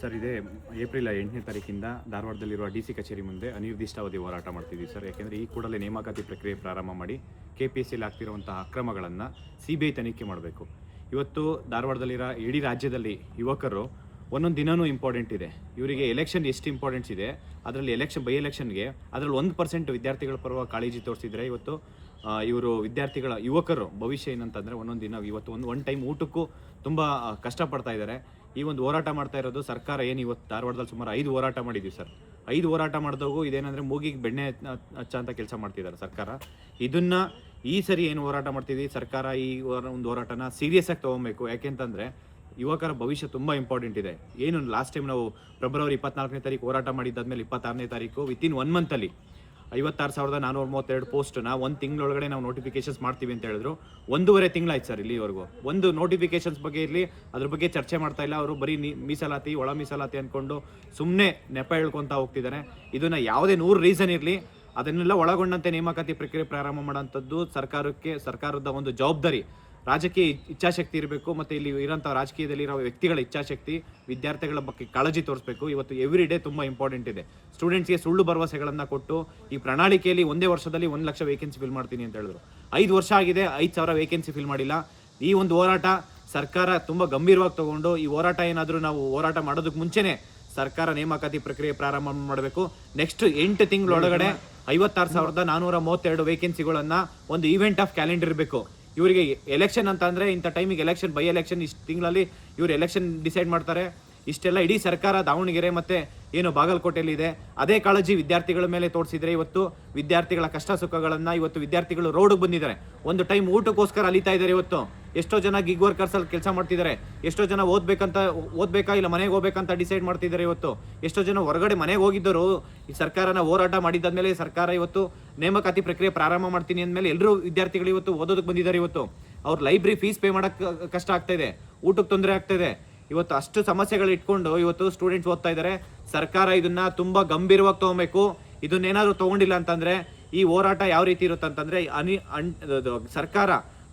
Sir, ಇದೇ April 8ನೇ ತಾರೀಕಿಂದ ಧಾರವಾಡದಲ್ಲಿರುವ DC ಕಚೇರಿ ಮುಂದೆ ಅನಿರ್ದಿಷ್ಟಾವಧಿ ಹೋರಾಟ ಮಾಡ್ತಿದ್ದೀವಿ ಸರ್. ಯಾಕೆಂದರೆ ಈ ಕೂಡಲೇ ನೇಮಕಾತಿ ಪ್ರಕ್ರಿಯೆ ಪ್ರಾರಂಭ ಮಾಡಿ KPSCಯಲ್ಲಿ ಆಗ್ತಿರುವಂತಹ ಅಕ್ರಮಗಳನ್ನು CBI ತನಿಖೆ ಮಾಡಬೇಕು. ಇವತ್ತು ಧಾರವಾಡದಲ್ಲಿರೋ ಇಡೀ ರಾಜ್ಯದಲ್ಲಿ ಯುವಕರು ಒಂದೊಂದು ದಿನವೂ ಇಂಪಾರ್ಟೆಂಟ್ ಇದೆ. ಇವರಿಗೆ ಎಲೆಕ್ಷನ್ ಎಷ್ಟು ಇಂಪಾರ್ಟೆನ್ಸ್ ಇದೆ, ಅದರಲ್ಲಿ ಬೈ ಎಲೆಕ್ಷನ್ಗೆ ಅದರಲ್ಲಿ 1% ವಿದ್ಯಾರ್ಥಿಗಳ ಪರವಾಗಿ ಕಾಳಜಿ ತೋರಿಸಿದರೆ ಇವತ್ತು ಇವರು ಯುವಕರು ಭವಿಷ್ಯ ಏನಂತಂದರೆ ಒಂದೊಂದು ದಿನ ಇವತ್ತು ಒಂದು ಟೈಮ್ ಊಟಕ್ಕೂ ತುಂಬ ಕಷ್ಟಪಡ್ತಾ ಇದ್ದಾರೆ. ಈ ಒಂದು ಹೋರಾಟ ಮಾಡ್ತಾ ಇರೋದು ಸರ್ಕಾರ ಏನು ಇವತ್ತು ಧಾರವಾಡದಲ್ಲಿ ಸುಮಾರು 5 ಹೋರಾಟ ಮಾಡಿದ್ದೀವಿ ಸರ್. 5 ಹೋರಾಟ ಮಾಡಿದಾಗೂ ಇದೇನಂದರೆ ಮೂಗಿಗೆ ಬೆಣ್ಣೆ ಹಚ್ಚ ಅಂತ ಕೆಲಸ ಮಾಡ್ತಿದ್ದಾರೆ ಸರ್ಕಾರ. ಇದನ್ನು ಈ ಸರಿ ಏನು ಹೋರಾಟ ಮಾಡ್ತಿದ್ದೀವಿ ಸರ್ಕಾರ, ಈ ಒಂದು ಹೋರಾಟನ ಸೀರಿಯಸ್ ಆಗಿ ತೊಗೊಬೇಕು. ಯಾಕೆಂತಂದರೆ ಯುವಕರ ಭವಿಷ್ಯ ತುಂಬ ಇಂಪಾರ್ಟೆಂಟ್ ಇದೆ. ಏನು ಲಾಸ್ಟ್ ಟೈಮ್ ನಾವು ಫೆಬ್ರವರಿ 24ನೇ ತಾರೀಕು ಹೋರಾಟ ಮಾಡಿದ್ದಾದ್ಮೇಲೆ 26ನೇ ತಾರೀಕು ವಿತಿನ್ 1 ಮಂತಲ್ಲಿ 56,432 ಪೋಸ್ಟ್ನ 1 ತಿಂಗಳೊಳಗಡೆ ನಾವು ನೋಟಿಫಿಕೇಶನ್ಸ್ ಮಾಡ್ತೀವಿ ಅಂತ ಹೇಳಿದ್ರು. 1.5 ತಿಂಗಳಾಯ್ತು ಸರ್ ಇಲ್ಲಿವರೆಗೂ. ಒಂದು ನೋಟಿಫಿಕೇಶನ್ಸ್ ಬಗ್ಗೆ ಇರಲಿ, ಅದ್ರ ಬಗ್ಗೆ ಚರ್ಚೆ ಮಾಡ್ತಾ ಇಲ್ಲ. ಅವರು ಬರೀ ಮೀಸಲಾತಿ, ಒಳ ಮೀಸಲಾತಿ ಅಂದ್ಕೊಂಡು ಸುಮ್ಮನೆ ನೆಪ ಹೇಳ್ಕೊತಾ ಹೋಗ್ತಿದ್ದಾರೆ. ಇದನ್ನು ಯಾವುದೇ 100 ರೀಸನ್ ಇರಲಿ, ಅದನ್ನೆಲ್ಲ ಒಳಗೊಂಡಂತೆ ನೇಮಕಾತಿ ಪ್ರಕ್ರಿಯೆ ಪ್ರಾರಂಭ ಮಾಡೋಂಥದ್ದು ಸರ್ಕಾರದ ಒಂದು ಜವಾಬ್ದಾರಿ. ರಾಜಕೀಯ ಇಚ್ಛಾಶಕ್ತಿ ಇರಬೇಕು, ಮತ್ತು ಇಲ್ಲಿ ಇರೋಂಥ ರಾಜಕೀಯದಲ್ಲಿರೋ ವ್ಯಕ್ತಿಗಳ ಇಚ್ಛಾಶಕ್ತಿ, ವಿದ್ಯಾರ್ಥಿಗಳ ಬಗ್ಗೆ ಕಾಳಜಿ ತೋರಿಸಬೇಕು. ಇವತ್ತು ಎವ್ರಿ ಡೇ ತುಂಬ ಇಂಪಾರ್ಟೆಂಟ್ ಇದೆ. ಸ್ಟೂಡೆಂಟ್ಸ್ಗೆ ಸುಳ್ಳು ಭರವಸೆಗಳನ್ನು ಕೊಟ್ಟು ಈ ಪ್ರಣಾಳಿಕೆಯಲ್ಲಿ ಒಂದೇ ವರ್ಷದಲ್ಲಿ 1 ಲಕ್ಷ ವೇಕೆನ್ಸಿ ಫಿಲ್ ಮಾಡ್ತೀನಿ ಅಂತ ಹೇಳಿದ್ರು. 5 ವರ್ಷ ಆಗಿದೆ, 5,000 ವೇಕೆನ್ಸಿ ಫಿಲ್ ಮಾಡಿಲ್ಲ. ಈ ಒಂದು ಹೋರಾಟ ಸರ್ಕಾರ ತುಂಬ ಗಂಭೀರವಾಗಿ ತಗೊಂಡು, ಈ ಹೋರಾಟ ಏನಾದರೂ ನಾವು ಹೋರಾಟ ಮಾಡೋದಕ್ಕೆ ಮುಂಚೆನೇ ಸರ್ಕಾರ ನೇಮಕಾತಿ ಪ್ರಕ್ರಿಯೆ ಪ್ರಾರಂಭ ಮಾಡಬೇಕು. ನೆಕ್ಸ್ಟ್ 8 ತಿಂಗಳೊಳಗಡೆ 56,432 ವೇಕೆನ್ಸಿಗಳನ್ನು ಒಂದು ಈವೆಂಟ್ ಆಫ್ ಕ್ಯಾಲೆಂಡರ್ ಇರಬೇಕು. ಇವರಿಗೆ ಎಲೆಕ್ಷನ್ ಅಂತ ಅಂದರೆ ಇಂಥ ಟೈಮಿಗೆ ಎಲೆಕ್ಷನ್, ಬೈ ಎಲೆಕ್ಷನ್ ಇಷ್ಟು ತಿಂಗಳಲ್ಲಿ ಇವರು ಎಲೆಕ್ಷನ್ ಡಿಸೈಡ್ ಮಾಡ್ತಾರೆ. ಇಷ್ಟೆಲ್ಲ ಇಡೀ ಸರ್ಕಾರ ದಾವಣಗೆರೆ ಮತ್ತು ಏನು ಬಾಗಲಕೋಟೆಯಲ್ಲಿ ಇದೆ, ಅದೇ ಕಾಳಜಿ ವಿದ್ಯಾರ್ಥಿಗಳ ಮೇಲೆ ತೋರಿಸಿದರೆ ಇವತ್ತು ವಿದ್ಯಾರ್ಥಿಗಳ ಕಷ್ಟ ಸುಖಗಳನ್ನು ಇವತ್ತು ವಿದ್ಯಾರ್ಥಿಗಳು ರೋಡಿಗೆ ಬಂದಿದ್ದಾರೆ. ಒಂದು ಟೈಮ್ ಊಟಕ್ಕೋಸ್ಕರ ಅಲಿತಾ ಇದ್ದಾರೆ. ಇವತ್ತು ಎಷ್ಟೋ ಜನ ಗಿಗ್ ವರ್ಕರ್ಸಲ್ಲಿ ಕೆಲಸ ಮಾಡ್ತಿದ್ದಾರೆ. ಎಷ್ಟೋ ಜನ ಓದಬೇಕಾ ಇಲ್ಲ ಮನೆಗೆ ಹೋಗ್ಬೇಕಂತ ಡಿಸೈಡ್ ಮಾಡ್ತಿದ್ದಾರೆ. ಇವತ್ತು ಎಷ್ಟೋ ಜನ ಹೊರಗಡೆ ಮನೆಗೆ ಹೋಗಿದ್ದರು. ಈ ಸರ್ಕಾರನ ಹೋರಾಟ ಮಾಡಿದ್ದಾದ್ಮೇಲೆ ಸರ್ಕಾರ ಇವತ್ತು ನೇಮಕಾತಿ ಪ್ರಕ್ರಿಯೆ ಪ್ರಾರಂಭ ಮಾಡ್ತೀನಿ ಅಂದಮೇಲೆ ಎಲ್ಲರೂ ವಿದ್ಯಾರ್ಥಿಗಳು ಇವತ್ತು ಓದೋದಕ್ಕೆ ಬಂದಿದ್ದಾರೆ. ಇವತ್ತು ಅವ್ರ ಲೈಬ್ರರಿ ಫೀಸ್ ಪೇ ಮಾಡೋಕ್ಕೆ ಕಷ್ಟ ಆಗ್ತಾ ಇದೆ, ಊಟಕ್ಕೆ ತೊಂದರೆ ಆಗ್ತಾ ಇದೆ. ಇವತ್ತು ಅಷ್ಟು ಸಮಸ್ಯೆಗಳು ಇಟ್ಕೊಂಡು ಇವತ್ತು ಸ್ಟೂಡೆಂಟ್ಸ್ ಓದ್ತಾ ಇದ್ದಾರೆ. ಸರ್ಕಾರ ಇದನ್ನ ತುಂಬ ಗಂಭೀರವಾಗಿ ತೊಗೊಬೇಕು. ಇದನ್ನೇನಾದರೂ ತೊಗೊಂಡಿಲ್ಲ ಅಂತಂದರೆ ಈ ಹೋರಾಟ ಯಾವ ರೀತಿ ಇರುತ್ತೆ ಅಂತಂದರೆ ಸರ್ಕಾರ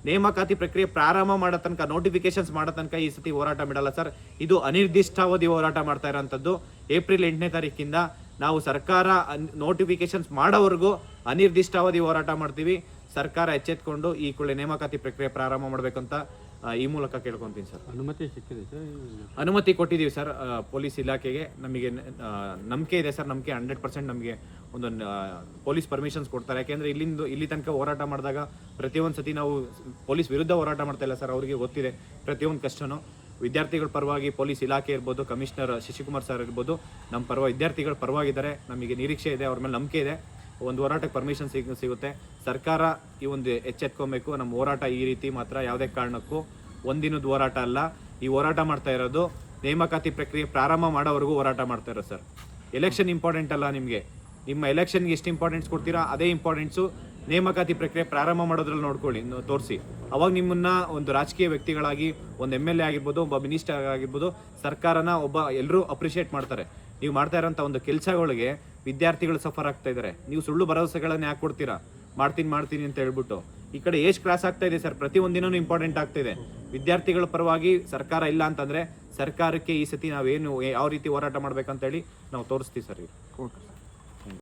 ನೇಮಕಾತಿ ಪ್ರಕ್ರಿಯೆ ಪ್ರಾರಂಭ ಮಾಡೋ ತನಕ, ನೋಟಿಫಿಕೇಶನ್ಸ್ ಮಾಡೋ ತನಕ ಈ ಸತಿ ಹೋರಾಟ ಬಿಡಲ್ಲ ಸರ್. ಇದು ಅನಿರ್ದಿಷ್ಟಾವಧಿ ಹೋರಾಟ ಮಾಡ್ತಾ ಇರೋಂಥದ್ದು. ಏಪ್ರಿಲ್ 8ನೇ ತಾರೀಕಿಂದ ನಾವು ಸರ್ಕಾರ ನೋಟಿಫಿಕೇಶನ್ಸ್ ಮಾಡೋವರೆಗೂ ಅನಿರ್ದಿಷ್ಟಾವಧಿ ಹೋರಾಟ ಮಾಡ್ತೀವಿ. ಸರ್ಕಾರ ಎಚ್ಚೆತ್ಕೊಂಡು ಈ ಕೂಡಲೇ ನೇಮಕಾತಿ ಪ್ರಕ್ರಿಯೆ ಪ್ರಾರಂಭ ಮಾಡಬೇಕಂತ ಈ ಮೂಲಕ ಕೇಳ್ಕೊತೀನಿ ಸರ್. ಅನುಮತಿ ಸಿಕ್ಕಿದೆ ಸರ್? ಅನುಮತಿ ಕೊಟ್ಟಿದ್ದೀವಿ ಸರ್ ಪೊಲೀಸ್ ಇಲಾಖೆಗೆ. ನಮಗೆ ನಂಬಿಕೆ ಇದೆ ಸರ್. ನಮಗೆ 100% ನಮಗೆ ಒಂದು ಪೊಲೀಸ್ ಪರ್ಮಿಷನ್ಸ್ ಕೊಡ್ತಾರೆ. ಯಾಕೆಂದರೆ ಇಲ್ಲಿ ತನಕ ಹೋರಾಟ ಮಾಡಿದಾಗ ಪ್ರತಿಯೊಂದು ಸತಿ ನಾವು ಪೊಲೀಸ್ ವಿರುದ್ಧ ಹೋರಾಟ ಮಾಡ್ತಾ ಇಲ್ಲ ಸರ್. ಅವರಿಗೆ ಗೊತ್ತಿದೆ ಪ್ರತಿಯೊಂದು ಕಷ್ಟನೂ. ವಿದ್ಯಾರ್ಥಿಗಳ ಪರವಾಗಿ ಪೊಲೀಸ್ ಇಲಾಖೆ ಇರ್ಬೋದು, ಕಮಿಷನರ್ ಶಶಿಕುಮಾರ್ ಸರ್ ಇರ್ಬೋದು, ನಮ್ಮ ಪರವಾಗಿ ವಿದ್ಯಾರ್ಥಿಗಳ ಪರವಾಗಿದ್ದಾರೆ. ನಮಗೆ ನಿರೀಕ್ಷೆ ಇದೆ, ಅವ್ರ ಮೇಲೆ ನಂಬಿಕೆ ಇದೆ. ಒಂದು ಹೋರಾಟಕ್ಕೆ ಪರ್ಮಿಷನ್ ಸಿಗುತ್ತೆ. ಸರ್ಕಾರ ಈ ಒಂದು ಎಚ್ಚೆತ್ಕೊಬೇಕು. ನಮ್ಮ ಹೋರಾಟ ಈ ರೀತಿ ಮಾತ್ರ ಯಾವುದೇ ಕಾರಣಕ್ಕೂ ಒಂದಿನದ ಹೋರಾಟ ಅಲ್ಲ. ಈ ಹೋರಾಟ ಮಾಡ್ತಾ ಇರೋದು ನೇಮಕಾತಿ ಪ್ರಕ್ರಿಯೆ ಪ್ರಾರಂಭ ಮಾಡೋವರೆಗೂ ಹೋರಾಟ ಮಾಡ್ತಾ ಇರೋದು ಸರ್. ಎಲೆಕ್ಷನ್ ಇಂಪಾರ್ಟೆಂಟ್ ಅಲ್ಲ. ನಿಮ್ಮ ಎಲೆಕ್ಷನ್ಗೆ ಎಷ್ಟು ಇಂಪಾರ್ಟೆನ್ಸ್ ಕೊಡ್ತೀರಾ ಅದೇ ಇಂಪಾರ್ಟೆನ್ಸು ನೇಮಕಾತಿ ಪ್ರಕ್ರಿಯೆ ಪ್ರಾರಂಭ ಮಾಡೋದ್ರಲ್ಲಿ ತೋರಿಸಿ. ಅವಾಗ ನಿಮ್ಮನ್ನು ಒಂದು ರಾಜಕೀಯ ವ್ಯಕ್ತಿಗಳಾಗಿ, ಒಂದು MLA ಆಗಿರ್ಬೋದು, ಒಬ್ಬ ಮಿನಿಸ್ಟರ್ ಆಗಿರ್ಬೋದು, ಸರ್ಕಾರನ ಎಲ್ಲರೂ ಅಪ್ರಿಷಿಯೇಟ್ ಮಾಡ್ತಾರೆ. ನೀವು ಮಾಡ್ತಾ ಇರೋಂಥ ಒಂದು ಕೆಲಸಗಳಿಗೆ ವಿದ್ಯಾರ್ಥಿಗಳು ಸಫರ್ ಆಗ್ತಾ ಇದ್ದಾರೆ. ನೀವು ಸುಳ್ಳು ಭರವಸೆಗಳನ್ನು ಯಾಕೆ ಕೊಡ್ತೀರಾ? ಮಾಡ್ತೀನಿ ಅಂತ ಹೇಳ್ಬಿಟ್ಟು ಈ ಕಡೆ ಏಜ್ ಕ್ರಾಸ್ ಆಗ್ತಾ ಇದೆ ಸರ್. ಪ್ರತಿಯೊಂದಿನೂ ಇಂಪಾರ್ಟೆಂಟ್ ಆಗ್ತಿದೆ. ವಿದ್ಯಾರ್ಥಿಗಳ ಪರವಾಗಿ ಸರ್ಕಾರ ಇಲ್ಲ ಅಂತಂದರೆ ಸರ್ಕಾರಕ್ಕೆ ಈ ಸತಿ ನಾವೇನು ಯಾವ ರೀತಿ ಹೋರಾಟ ಮಾಡ್ಬೇಕಂತೇಳಿ ನಾವು ತೋರಿಸ್ತೀವಿ ಸರ್.